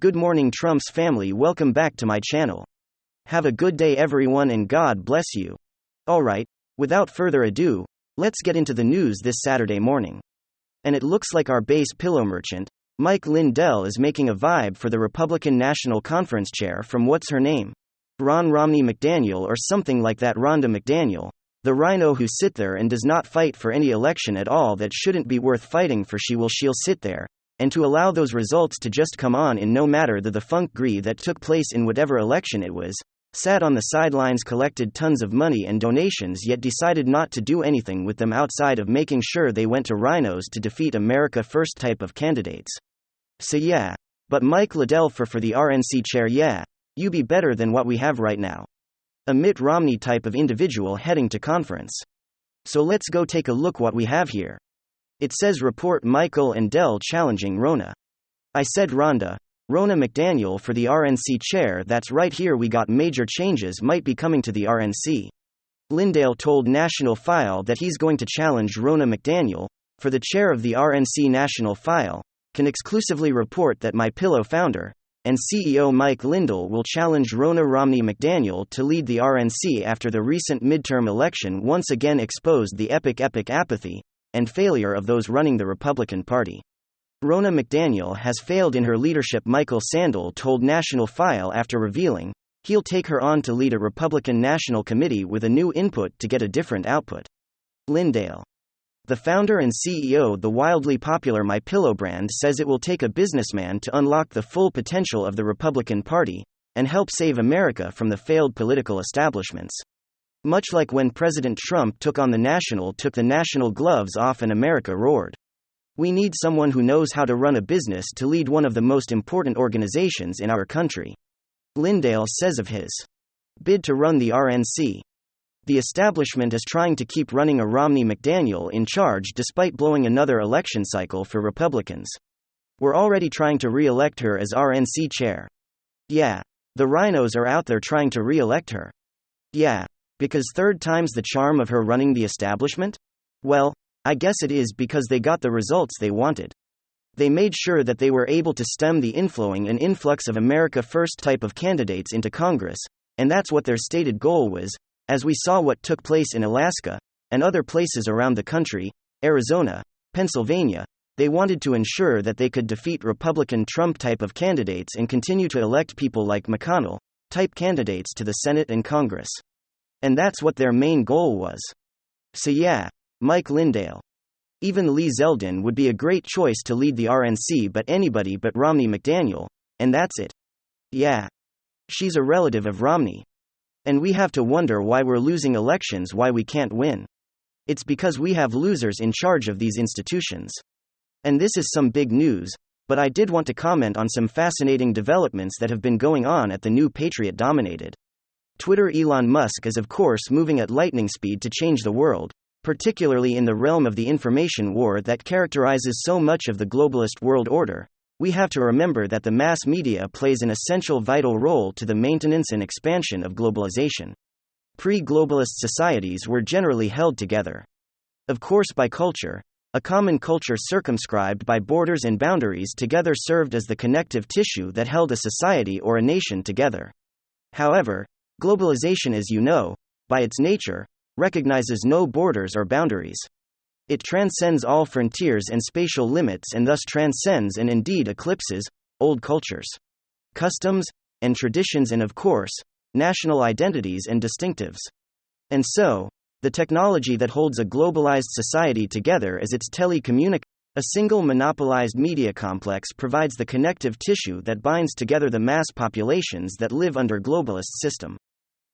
Good morning, Trump's family. Welcome back to my channel. Have a good day, everyone, and God bless you. Alright, without further ado, let's get into the news this Saturday morning. And it looks like our base pillow merchant, Mike Lindell, is making a vibe for the Republican National Conference chair from what's her name? Ron Romney McDaniel or something like that. Rhonda McDaniel, the rhino who sit there and does not fight for any election at all that shouldn't be worth fighting for. She'll sit there and to allow those results to just come on in no matter the defunct that took place in whatever election it was, sat on the sidelines, collected tons of money and donations, yet decided not to do anything with them outside of making sure they went to rhinos to defeat America First type of candidates. So yeah, but Mike Lindell for the RNC chair, yeah, you be better than what we have right now. A Mitt Romney type of individual heading to conference. So let's go take a look what we have here. It says report Michael Lindell challenging Ronna. I said Rhonda McDaniel for the RNC chair. That's right, here we got major changes might be coming to the RNC. Lindell told National File that he's going to challenge Ronna McDaniel for the chair of the RNC. National File can exclusively report that MyPillow founder and CEO Mike Lindell will challenge Ronna Romney McDaniel to lead the RNC after the recent midterm election once again exposed the epic apathy and failure of those running the Republican Party. Ronna McDaniel has failed in her leadership, Michael Sandel told National File after revealing he'll take her on to lead a Republican National Committee with a new input to get a different output. Lindell, the founder and CEO of the wildly popular MyPillow brand, says it will take a businessman to unlock the full potential of the Republican Party and help save America from the failed political establishments. Much like when President Trump took the national gloves off and America roared. We need someone who knows how to run a business to lead one of the most important organizations in our country. Lindell says of his bid to run the RNC. The establishment is trying to keep running a Romney McDaniel in charge despite blowing another election cycle for Republicans. We're already trying to re-elect her as RNC chair. Yeah, the rhinos are out there trying to re-elect her. Yeah, because third time's the charm of her running the establishment? Well, I guess it is because they got the results they wanted. They made sure that they were able to stem the inflowing and influx of America First type of candidates into Congress, and that's what their stated goal was, as we saw what took place in Alaska and other places around the country, Arizona, Pennsylvania. They wanted to ensure that they could defeat Republican Trump type of candidates and continue to elect people like McConnell type candidates to the Senate and Congress. And that's what their main goal was. So yeah, Mike Lindell. Even Lee Zeldin would be a great choice to lead the RNC, but anybody but Romney McDaniel, and that's it. Yeah. She's a relative of Romney. And we have to wonder why we're losing elections, why we can't win. It's because we have losers in charge of these institutions. And this is some big news, but I did want to comment on some fascinating developments that have been going on at the new Patriot-dominated Twitter. Elon Musk is of course moving at lightning speed to change the world, particularly in the realm of the information war that characterizes so much of the globalist world order. We have to remember that the mass media plays an essential vital role to the maintenance and expansion of globalization. Pre-globalist societies were generally held together, of course, by culture. A common culture circumscribed by borders and boundaries together served as the connective tissue that held a society or a nation together. However, globalization, as you know, by its nature, recognizes no borders or boundaries. It transcends all frontiers and spatial limits, and thus transcends and indeed eclipses old cultures, customs, and traditions, and of course, national identities and distinctives. And so, the technology that holds a globalized society together as its telecommunication, a single monopolized media complex, provides the connective tissue that binds together the mass populations that live under globalist system.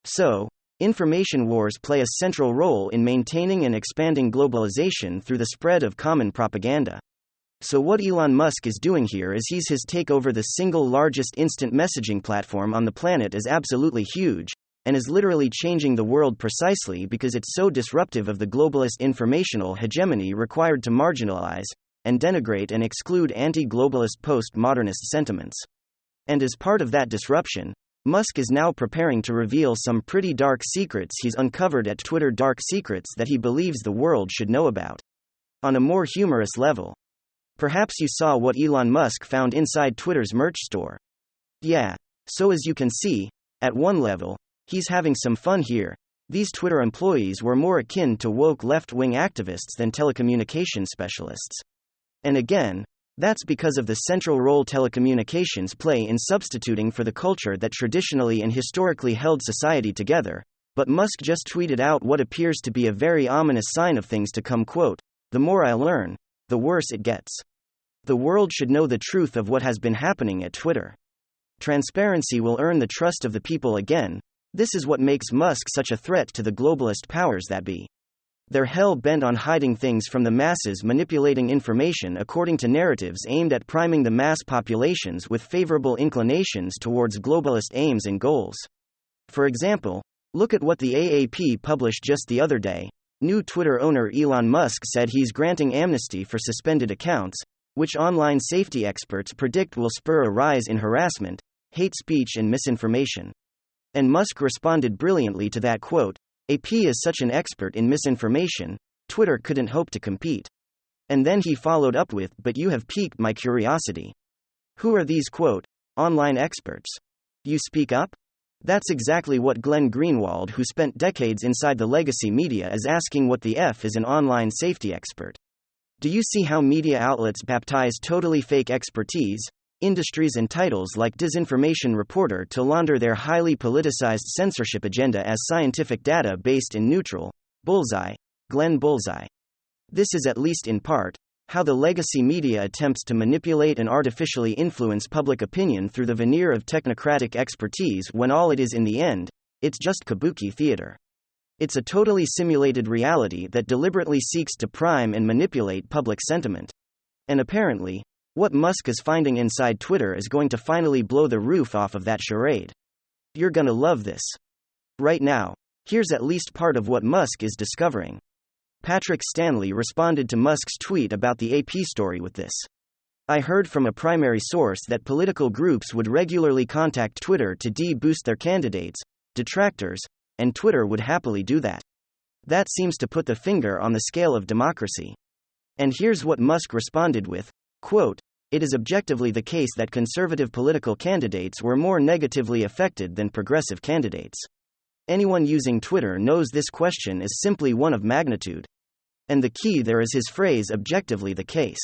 So, information wars play a central role in maintaining and expanding globalization through the spread of common propaganda. So what Elon Musk is doing here is his take over the single largest instant messaging platform on the planet is absolutely huge, and is literally changing the world precisely because it's so disruptive of the globalist informational hegemony required to marginalize and denigrate and exclude anti-globalist post-modernist sentiments. And as part of that disruption, Musk is now preparing to reveal some pretty dark secrets he's uncovered at Twitter, dark secrets that he believes the world should know about. On a more humorous level, perhaps you saw what Elon Musk found inside Twitter's merch store. Yeah. So as you can see, at one level, he's having some fun here. These Twitter employees were more akin to woke left-wing activists than telecommunications specialists. And again, that's because of the central role telecommunications play in substituting for the culture that traditionally and historically held society together. But Musk just tweeted out what appears to be a very ominous sign of things to come, quote, "The more I learn, the worse it gets. The world should know the truth of what has been happening at Twitter. Transparency will earn the trust of the people again. This is what makes Musk such a threat to the globalist powers that be. They're hell-bent on hiding things from the masses, manipulating information according to narratives aimed at priming the mass populations with favorable inclinations towards globalist aims and goals. For example, look at what the AAP published just the other day. New Twitter owner Elon Musk said he's granting amnesty for suspended accounts, which online safety experts predict will spur a rise in harassment, hate speech and misinformation. And Musk responded brilliantly to that, quote, "AP is such an expert in misinformation, Twitter couldn't hope to compete." And then he followed up with, "But you have piqued my curiosity. Who are these, quote, online experts? You speak up?" That's exactly what Glenn Greenwald, who spent decades inside the legacy media, is asking. What the F is an online safety expert? Do you see how media outlets baptize totally fake expertise, industries and titles like disinformation reporter to launder their highly politicized censorship agenda as scientific data based and neutral? Bullseye. Glenn Bullseye. This is, at least in part, how the legacy media attempts to manipulate and artificially influence public opinion through the veneer of technocratic expertise, when all it is in the end, it's just kabuki theater. It's a totally simulated reality that deliberately seeks to prime and manipulate public sentiment. And apparently, what Musk is finding inside Twitter is going to finally blow the roof off of that charade. You're gonna love this. Right now, here's at least part of what Musk is discovering. Patrick Stanley responded to Musk's tweet about the AP story with this. "I heard from a primary source that political groups would regularly contact Twitter to de-boost their candidates, detractors, and Twitter would happily do that. That seems to put the finger on the scale of democracy." And here's what Musk responded with, quote, "It is objectively the case that conservative political candidates were more negatively affected than progressive candidates. Anyone using Twitter knows this question is simply one of magnitude. And the key there is his phrase, objectively the case.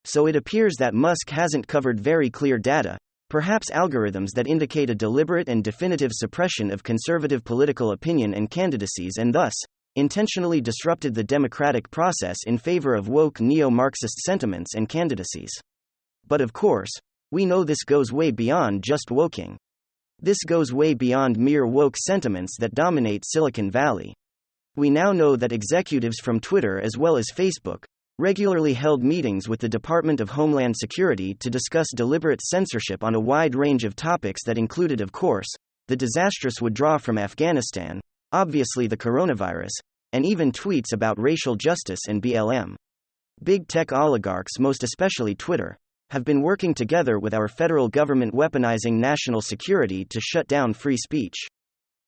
So it appears that Musk hasn't covered very clear data, perhaps algorithms that indicate a deliberate and definitive suppression of conservative political opinion and candidacies, and thus, intentionally disrupted the democratic process in favor of woke neo-Marxist sentiments and candidacies. But of course, we know this goes way beyond just woking. This goes way beyond mere woke sentiments that dominate Silicon Valley. We now know that executives from Twitter as well as Facebook regularly held meetings with the Department of Homeland Security to discuss deliberate censorship on a wide range of topics that included, of course, the disastrous withdrawal from Afghanistan, obviously the coronavirus, and even tweets about racial justice and BLM. Big tech oligarchs, most especially Twitter, have been working together with our federal government weaponizing national security to shut down free speech.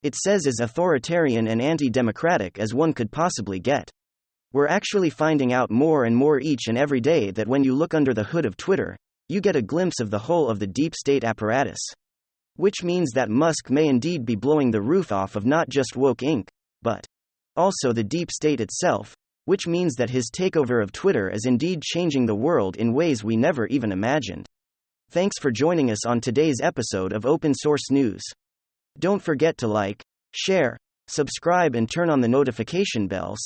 It says as authoritarian and anti-democratic as one could possibly get. We're actually finding out more and more each and every day that when you look under the hood of Twitter, you get a glimpse of the whole of the deep state apparatus. Which means that Musk may indeed be blowing the roof off of not just Woke Inc., but also the deep state itself, which means that his takeover of Twitter is indeed changing the world in ways we never even imagined. Thanks for joining us on today's episode of Open Source News. Don't forget to like, share, subscribe and turn on the notification bell